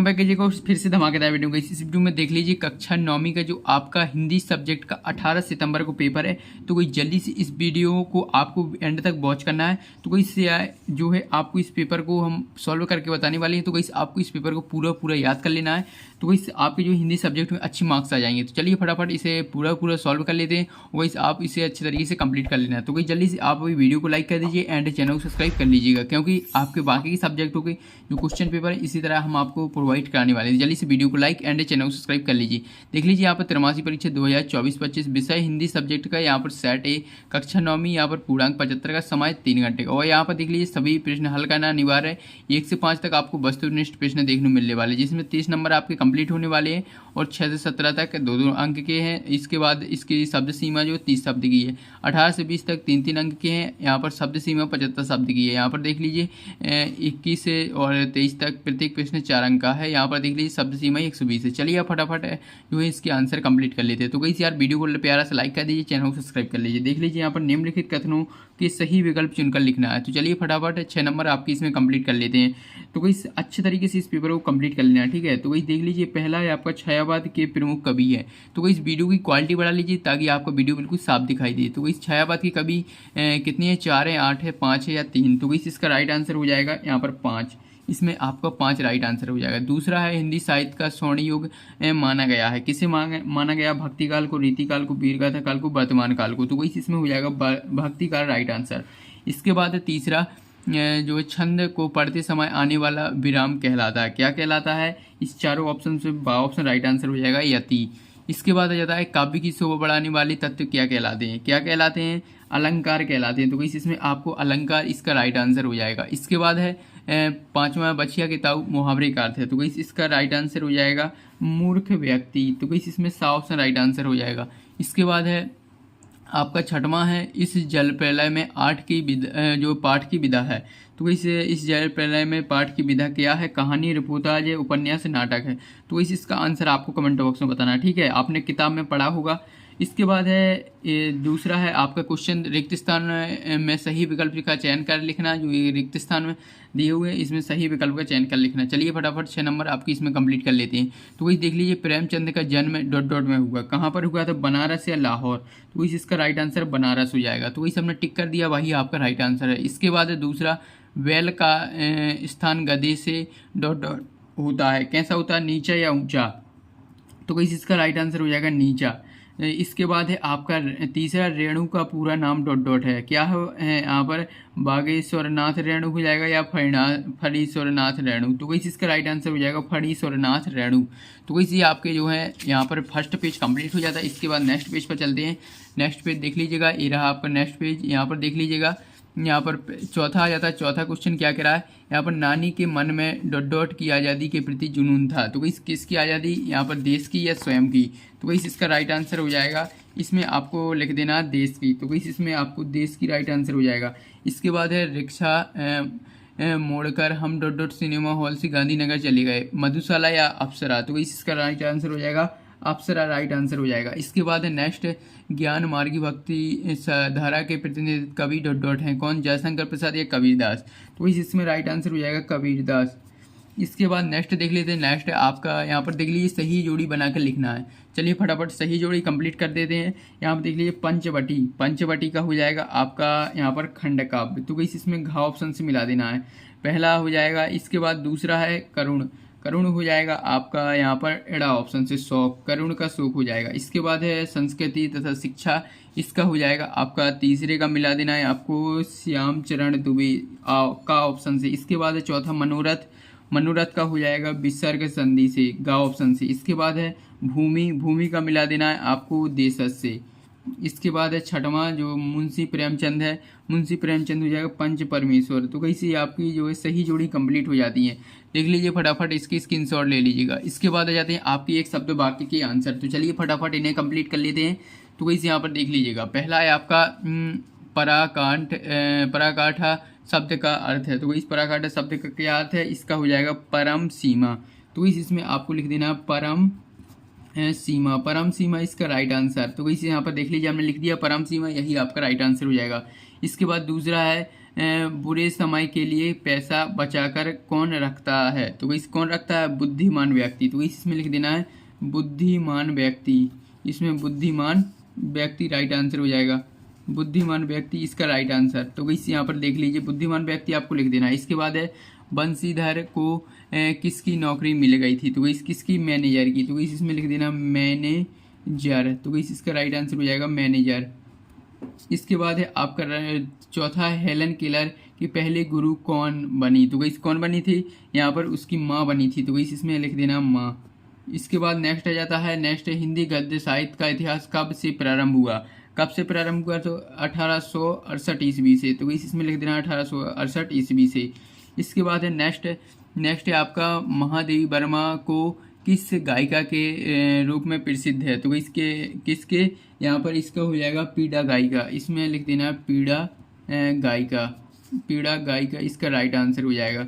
Back कीजिएगा और फिर से धमाकेदार वीडियो का इस वीडियो में देख लीजिए कक्षा 9वीं का जो आपका हिंदी सब्जेक्ट का 18 सितंबर को पेपर है। तो कोई जल्दी से इस वीडियो को आपको एंड तक वॉच करना है। तो कोई जो है आपको इस पेपर को हम सॉल्व करके बताने वाले हैं। तो कोई आपको इस पेपर को पूरा याद कर लेना है। तो कोई आपके जो हिंदी सब्जेक्ट में अच्छे मार्क्स आ जाएंगे। तो चलिए फटाफट इसे पूरा सॉल्व कर लेते हैं। वही आप इसे अच्छे तरीके से कंप्लीट कर लेना है। तो कोई जल्दी से आप अभी वीडियो को लाइक कर दीजिए एंड चैनल को सब्सक्राइब कर लीजिएगा, क्योंकि आपके बाकी के सब्जेक्टों के जो क्वेश्चन पेपर है इसी तरह हम आपको प्रोवाइड कराने वाले हैं। जल्दी से वीडियो को लाइक एंड चैनल को सब्सक्राइब कर लीजिए। देख लीजिए यहाँ पर 83 परीक्षा 2024-25 विषय हिंदी सब्जेक्ट का यहाँ पर सेट ए कक्षा 9वीं यहाँ पर पूर्णांक 75 का समय 3 घंटे का। और यहाँ पर देख लीजिए सभी प्रश्न हल करना अनिवार्य है। 1 से 5 तक आपको वस्तुनिष्ठ प्रश्न देखने को मिलने वाले, जिसमें 30 नंबर आपके कंप्लीट होने वाले हैं और 6 से 17 तक 2-2 अंक के हैं। इसके बाद इसकी शब्द सीमा जो 30 शब्द की है। 18 से 20 तक 3-3 अंक के हैं। यहाँ पर शब्द सीमा 75 शब्द की है। यहाँ पर देख लीजिए 21 से और 23 तक प्रत्येक प्रश्न 4 अंक का है। यहाँ पर देख लीजिए शब्द सीमा 120 है। चलिए आप फटाफट जो है इसके आंसर कंप्लीट कर लेते हैं। तो कहीं यार वीडियो को प्यारा से लाइक कर दीजिए, चैनल को सब्सक्राइब कर लीजिए। देख लीजिए यहाँ पर निम्नलिखित कथनों के सही विकल्प चुनकर लिखना है। तो चलिए फटाफट 6 नंबर आपकी इसमें कंप्लीट कर लेते हैं। तो कोई अच्छे तरीके से इस पेपर को कंप्लीट कर लेना है, ठीक है। तो वही देख लीजिए पहला है आपका छायावाद के प्रमुख कवि है। तो कोई इस वीडियो की क्वालिटी बढ़ा लीजिए ताकि आपका वीडियो बिल्कुल साफ दिखाई दे। तो कोई छायावाद की कवि कितनी है, 4 है, 8 है, 5 है या 3। तो कोई इसका राइट आंसर हो जाएगा यहाँ पर 5। इसमें आपका 5 राइट आंसर हो जाएगा। दूसरा है हिंदी साहित्य का स्वर्ण युग माना गया है। किसे माना गया, भक्ति काल को, रीति काल को, वीरगाथा काल को, वर्तमान काल को। तो वही इसमें हो जाएगा भक्ति काल राइट आंसर। इसके बाद तीसरा जो छंद को पढ़ते समय आने वाला विराम कहलाता है। क्या कहलाता है, इस चारों ऑप्शन से ऑप्शन राइट आंसर हो जाएगा यति। इसके बाद आ जाता है काव्य की शोभा बढ़ाने वाले तत्व क्या कहलाते हैं। क्या कहलाते हैं, अलंकार कहलाते हैं। तो इसमें आपको अलंकार इसका राइट आंसर हो जाएगा। इसके बाद है 5वां बछिया के ताऊ मुहावरे का अर्थ है। तो इसका राइट आंसर हो जाएगा मूर्ख व्यक्ति। तो इसमें सा ऑप्शन राइट आंसर हो जाएगा। इसके बाद है आपका 6वां है इस जल प्रलय में जो पाठ की विधा है। तो इस जल प्रलय में पाठ की विधा क्या है, कहानी, रिपोर्टाज है, उपन्यास, नाटक है। तो इसका आंसर आपको कमेंट बॉक्स में बताना है, ठीक है। आपने किताब में पढ़ा होगा। इसके बाद है दूसरा है आपका क्वेश्चन रिक्त स्थान में सही विकल्प का चयन कर लिखना। जो ये रिक्त स्थान में दिए हुए हैं इसमें सही विकल्प का चयन कर लिखना। चलिए फटाफट 6 नंबर आपकी इसमें कंप्लीट कर लेते हैं। तो वही देख लीजिए प्रेमचंद का जन्म ... में हुआ। कहाँ पर हुआ था, बनारस या लाहौर। तो इसका राइट आंसर बनारस हो जाएगा। तो वही हमने टिक कर दिया, वही आपका राइट आंसर है। इसके बाद है दूसरा बैल का स्थान गधे से ... होता है। कैसा होता है, नीचा या ऊंचा। तो इसका राइट आंसर हो जाएगा नीचा। इसके बाद है आपका तीसरा रेणु का पूरा नाम ... है। क्या है यहाँ पर, बागेश्वरनाथ रेणु हो जाएगा या फणीश्वरनाथ रेणु। तो इसका राइट आंसर हो जाएगा फणीश्वरनाथ रेणु। तो ये आपके जो है यहाँ पर फर्स्ट पेज कंप्लीट हो जाता है। इसके बाद नेक्स्ट पेज पर चलते हैं। नेक्स्ट पेज देख लीजिएगा, ये रहा आपका नेक्स्ट पेज। यहाँ पर देख लीजिएगा, यहाँ पर चौथा आ जाता है। चौथा क्वेश्चन क्या कह रहा है, यहाँ पर नानी के मन में ... की आज़ादी के प्रति जुनून था। तो किसकी आज़ादी, यहाँ पर देश की या स्वयं की। तो इसका राइट आंसर हो जाएगा, इसमें आपको लिख देना देश की। तो इसमें आपको देश की राइट आंसर हो जाएगा। इसके बाद है रिक्शा मोड़कर हम ... सिनेमा हॉल से गांधीनगर चले गए। मधुशाला या अप्सरा। तो इसका राइट आंसर हो जाएगा अप्सरा राइट आंसर हो जाएगा। इसके बाद है नेक्स्ट ज्ञान मार्गी भक्ति धारा के प्रतिनिधित्व कवि ... हैं। कौन, जयशंकर प्रसाद या कबीरदास। तो इसमें राइट आंसर हो जाएगा कबीरदास। इसके बाद नेक्स्ट देख लेते हैं। नेक्स्ट है आपका यहाँ पर देख लीजिए सही जोड़ी बनाकर लिखना है। चलिए फटाफट सही जोड़ी कंप्लीट कर देते हैं। यहाँ पर देख लीजिए पंचवटी का हो जाएगा आपका यहाँ पर खंड काव्य। तो इसमें घ ऑप्शन से मिला देना है, पहला हो जाएगा। इसके बाद दूसरा है करुण हो जाएगा आपका यहाँ पर एड़ा ऑप्शन से शौक, करुण का शोक हो जाएगा। इसके बाद है संस्कृति तथा शिक्षा, इसका हो जाएगा आपका तीसरे का मिला देना है आपको श्याम चरण दुबे का ऑप्शन से। इसके बाद है चौथा मनोरथ का हो जाएगा विसर्ग संधि से, गा ऑप्शन से। इसके बाद है भूमि का मिला देना है आपको देशज से। इसके बाद है 6वां जो मुंशी प्रेमचंद है, मुंशी प्रेमचंद हो जाएगा पंच परमेश्वर। तो कैसे आपकी जो है सही जोड़ी कंप्लीट हो जाती है। देख लीजिए फटाफट इसकी स्क्रीनशॉट ले लीजिएगा। इसके बाद आ जाते हैं आपकी एक शब्द वाक्य के आंसर। तो चलिए फटाफट इन्हें कंप्लीट कर लेते हैं। तो कैसे यहाँ पर देख लीजिएगा, पहला है आपका पराकाष्ठा शब्द का अर्थ है। तो इस पराकाष्ठा शब्द का क्या अर्थ है, इसका हो जाएगा परम सीमा। तो इसमें आपको लिख देना परम सीमा इसका राइट आंसर। तो इसे यहाँ पर देख लीजिए हमने लिख दिया परम सीमा, यही आपका राइट आंसर हो जाएगा। इसके बाद दूसरा है बुरे समय के लिए पैसा बचाकर कौन रखता है? तो गाइस कौन रखता है? बुद्धिमान व्यक्ति। तो गाइस इसमें लिख देना है बुद्धिमान व्यक्ति। इसमें बुद्धिमान व्यक्ति राइट आंसर हो जाएगा। बुद्धिमान व्यक्ति इसका राइट आंसर। तो गाइस यहाँ पर देख लीजिए बुद्धिमान व्यक्ति आपको लिख देना है। इसके बाद है बंशीधर को किसकी नौकरी मिल गई थी? तो गाइस किसकी? मैनेजर की। तो गाइस इसमें लिख देना मैनेजर। तो गाइस इसका राइट आंसर हो जाएगा मैनेजर। इसके बाद है आपका चौथा है हेलन केलर की पहले गुरु कौन बनी? तो गाइस कौन बनी थी? यहाँ पर उसकी माँ बनी थी। तो गाइस इसमें लिख देना माँ। इसके बाद नेक्स्ट आ जाता है नेक्स्ट हिंदी गद्य साहित्य का इतिहास कब से प्रारंभ हुआ? कब से प्रारंभ हुआ? तो 1868 ईस्वी से। तो गाइस इसमें लिख देना 1868 ईस्वी से। इसके बाद है नेक्स्ट है आपका महादेवी वर्मा को किस गायिका के रूप में प्रसिद्ध है? तो इसके किसके यहाँ पर इसका हो जाएगा पीड़ा गायिका। इसमें लिख देना पीड़ा गायिका। पीड़ा गायिका इसका राइट आंसर हो जाएगा।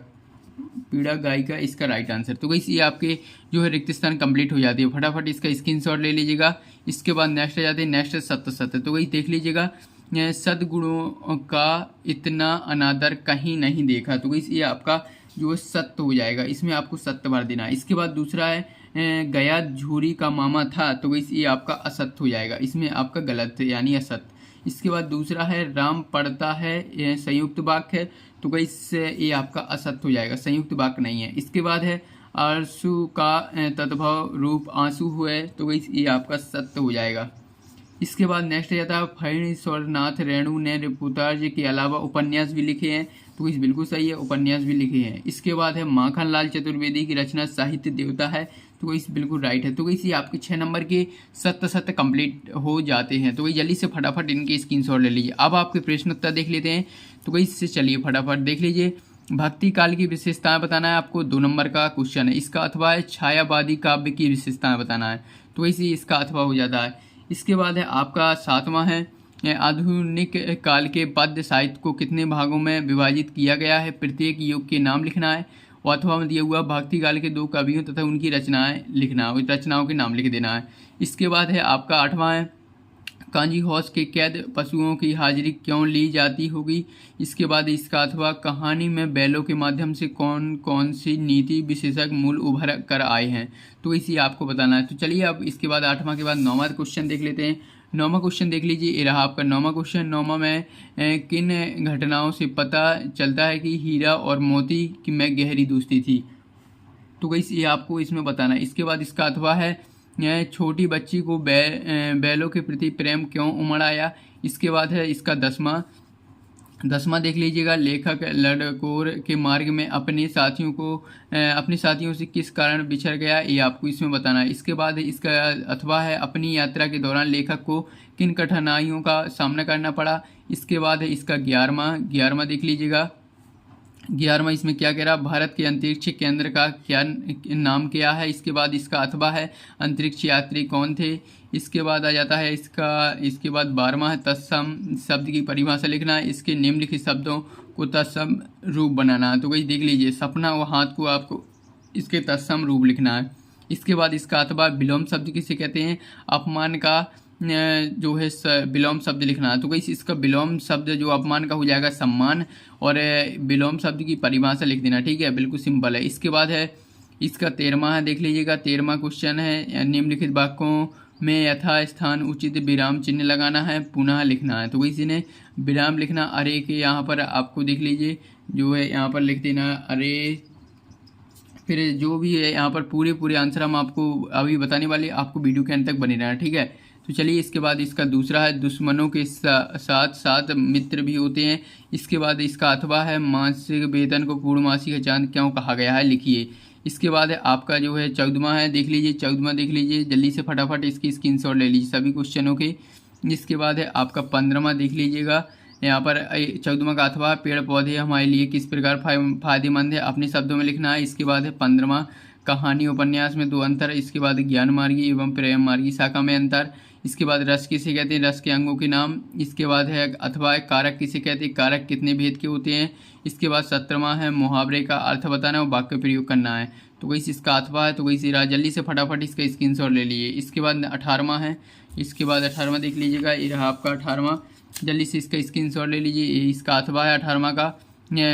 पीड़ा गायिका इसका राइट आंसर। तो गाइस ये आपके जो है रिक्त स्थान कंप्लीट हो जाती है। फटाफट इसका स्क्रीनशॉट ले लीजिएगा। इसके बाद नेक्स्ट आ जाते हैं नेक्स्ट सत्य। तो गाइस देख लीजिएगा सद्गुणों का इतना अनादर कहीं नहीं देखा। तो गाइस ये आपका जो है सत्य हो जाएगा। इसमें आपको सत्य भर देना है। इसके बाद दूसरा है गया झूरी का मामा था। तो गाइस ये आपका असत्य हो जाएगा। इसमें आपका गलत है यानी असत्य। इसके बाद दूसरा है राम पढ़ता है ये संयुक्त वाक्य है। तो गाइस ये आपका असत्य हो जाएगा, संयुक्त वाक्य नहीं है। इसके बाद है आंसू का तद्भव रूप आंसू हुए। तो गाइस ये आपका सत्य हो जाएगा। इसके बाद नेक्स्ट जाता है फणीश्वरनाथ रेणु ने रिपोर्टाज के अलावा उपन्यास भी लिखे हैं। तो इस बिल्कुल सही है, उपन्यास भी लिखे हैं। इसके बाद है माखनलाल चतुर्वेदी की रचना साहित्य देवता है। तो इस बिल्कुल राइट है। तो इसी आपके 6 नंबर के सत्य कंप्लीट हो जाते हैं। तो जल्दी से फटाफट इनके स्क्रीनशॉट ले लीजिए। अब आपके प्रश्न उत्तर देख लेते हैं। तो इससे चलिए फटाफट देख लीजिए। भक्ति काल की विशेषताएं बताना है आपको, 2 नंबर का क्वेश्चन है। इसका अथवा है छायावादी काव्य की विशेषताएं बताना है। तो इसी इसका अथवा हो जाता है। इसके बाद है आपका 7वां है आधुनिक काल के पद्य साहित्य को कितने भागों में विभाजित किया गया है? प्रत्येक युग के नाम लिखना है। और अथवा में दिया हुआ भक्ति काल के 2 कवियों तथा उनकी रचनाएं लिखना है, रचनाओं के नाम लिख देना है। इसके बाद है आपका 8वां है कांजी हौस के कैद पशुओं की हाजिरी क्यों ली जाती होगी? इसके बाद इसका अथवा कहानी में बैलों के माध्यम से कौन कौन सी नीति विशेषज्ञ मूल उभर कर आए हैं? तो इसी आपको बताना है। तो चलिए अब इसके बाद 8वां के बाद 9वां क्वेश्चन देख लेते हैं। 9वां क्वेश्चन देख लीजिए। ये रहा आपका 9वां क्वेश्चन। 9वां में किन घटनाओं से पता चलता है कि हीरा और मोती की में गहरी दोस्ती थी? तो गाइस ये आपको इसमें बताना है। इसके बाद इसका अथवा है छोटी बच्ची को बैलों के प्रति प्रेम क्यों उमड़ आया? इसके बाद है इसका 10वां देख लीजिएगा। लेखक लडकोर के मार्ग में अपने साथियों से किस कारण बिछड़ गया? ये आपको इसमें बताना है। इसके बाद इसका अथवा है अपनी यात्रा के दौरान लेखक को किन कठिनाइयों का सामना करना पड़ा? इसके बाद है इसका 11वां देख लीजिएगा। 11वां इसमें क्या कह रहा? भारत के अंतरिक्ष केंद्र का क्या नाम क्या है? इसके बाद इसका अथवा है अंतरिक्ष यात्री कौन थे? इसके बाद आ जाता है इसके बाद 12वां है तत्सम शब्द की परिभाषा लिखना है। इसके निम्नलिखित शब्दों को तत्सम रूप बनाना है। तो वही देख लीजिए सपना व हाथ को आपको इसके तत्सम रूप लिखना है। इसके बाद इसका अथवा विलोम शब्द किसे कहते हैं? अपमान का जो है विलोम शब्द लिखना है। तो गाइस इसका विलोम शब्द जो अपमान का हो जाएगा सम्मान, और विलोम शब्द की परिभाषा लिख देना। ठीक है, बिल्कुल सिंपल है। इसके बाद है इसका 13वां है, देख लीजिएगा। 13वां क्वेश्चन है निम्नलिखित वाक्यों में यथा स्थान उचित विराम चिन्ह लगाना है, पुनः लिखना है। तो गाइस इन्हें विराम लिखना अरे के यहाँ पर आपको देख लीजिए जो है यहाँ पर लिख देना अरे, फिर जो भी है यहाँ पर पूरे आंसर हम आपको अभी बताने वाले, आपको वीडियो के अंत तक बने रहना। ठीक है, तो चलिए इसके बाद इसका दूसरा है दुश्मनों के साथ साथ मित्र भी होते हैं। इसके बाद इसका अथवा है मासिक वेतन को पूर्णमासी का चांद क्यों कहा गया है, लिखिए। इसके बाद है आपका जो है 14वां है, देख लीजिए 14वां देख लीजिए जल्दी से फटाफट इसकी स्क्रीनशॉट ले लीजिए सभी क्वेश्चनों के। इसके बाद है आपका 15वां देख लीजिएगा। यहाँ पर 14वां का अथवा पेड़ पौधे हमारे लिए किस प्रकार फायदेमंद है, अपने शब्दों में लिखना है। इसके बाद है 15वां कहानी उपन्यास में 2 अंतर। इसके बाद ज्ञान मार्गी एवं प्रेम मार्गी शाखा में अंतर। इसके बाद रस किसे कहते हैं, रस के अंगों के नाम। इसके बाद है अथवा कारक किसे कहते हैं, कारक कितने भेद के होते हैं। इसके बाद 17वां है मुहावरे का अर्थ बताना और वाक्य प्रयोग करना है। तो वही इसका अथवा है। तो वही जल्दी से फटाफट इसका स्क्रीनशॉट ले लीजिए। इसके बाद 18वां है, इसके बाद 18वां देख लीजिएगा। ये रहा आपका 18वां जल्दी से इसका स्क्रीनशॉट ले लीजिए। इसका अथवा है 18वां का,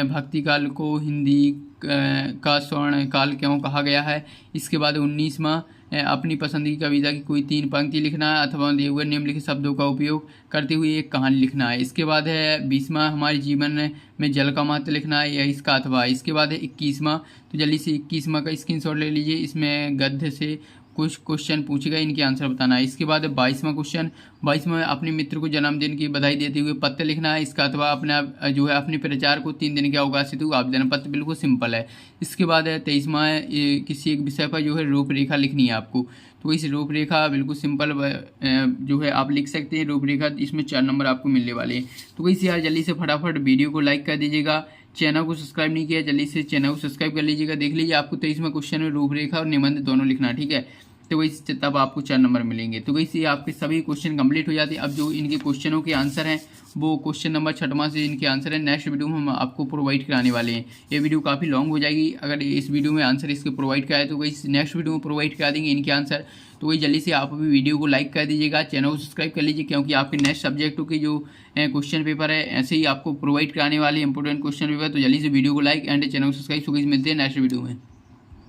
भक्ति काल को हिंदी का स्वर्ण काल क्यों कहा गया है। इसके बाद 19वां, अपनी पसंद की कविता की कोई 3 पंक्ति लिखना है अथवा दिए हुए निम्नलिखित शब्दों का उपयोग करते हुए एक कहानी लिखना है। इसके बाद है 20वां, हमारे जीवन में जल का महत्व लिखना है, यह इसका अथवा है। इसके बाद है 21वां, तो जल्दी से 21वां का स्क्रीनशॉट ले लीजिए। इसमें गद्य से कुछ क्वेश्चन पूछेगा, इनके आंसर बताना है। इसके बाद 22वां क्वेश्चन, 22वां अपने मित्र को जन्मदिन की बधाई देते हुए पत्र लिखना है। इसका अथवा अपने जो है अपने प्रचार को 3 दिन के अवकाश हेतु आवेदन पत्र, बिल्कुल सिंपल है। इसके बाद है 23वां, किसी एक विषय पर जो है रूपरेखा लिखनी है आपको। तो इस रूपरेखा बिल्कुल सिंपल जो है आप लिख सकते हैं रूपरेखा। इसमें 4 नंबर आपको मिलने वाले हैं। तो वैसे यार जल्दी से फटाफट वीडियो को लाइक कर दीजिएगा। चैनल को सब्सक्राइब नहीं किया, जल्दी से चैनल को सब्सक्राइब कर लीजिएगा। देख लीजिए आपको 23वां क्वेश्चन में रूपरेखा और निबंध दोनों लिखना है, ठीक है। तो वही तब आपको 4 नंबर मिलेंगे। तो वैसे आपके सभी क्वेश्चन कंप्लीट हो जाते हैं। अब जो इनके क्वेश्चनों के आंसर हैं वो क्वेश्चन नंबर 6वां से इनके आंसर है नेक्स्ट वीडियो में हम आपको प्रोवाइड कराने वाले हैं। ये वीडियो काफ़ी लॉन्ग हो जाएगी, अगर इस वीडियो में आंसर इसके प्रोवाइड कराए तो वही नेक्स्ट वीडियो में प्रोवाइड करा देंगे इनके आंसर। तो वही जल्दी से आप अभी वीडियो को लाइक कर दीजिएगा, चैनल को सब्सक्राइब कर लीजिए, क्योंकि आपके नेक्स्ट सब्जेक्टों के जो क्वेश्चन पेपर है ऐसे ही आपको प्रोवाइड कराने वाले इंपॉर्टेंट क्वेश्चन पेपर। तो जल्दी से वीडियो को लाइक एंड चैनल को सब्सक्राइब। मिलते हैं नेक्स्ट वीडियो में।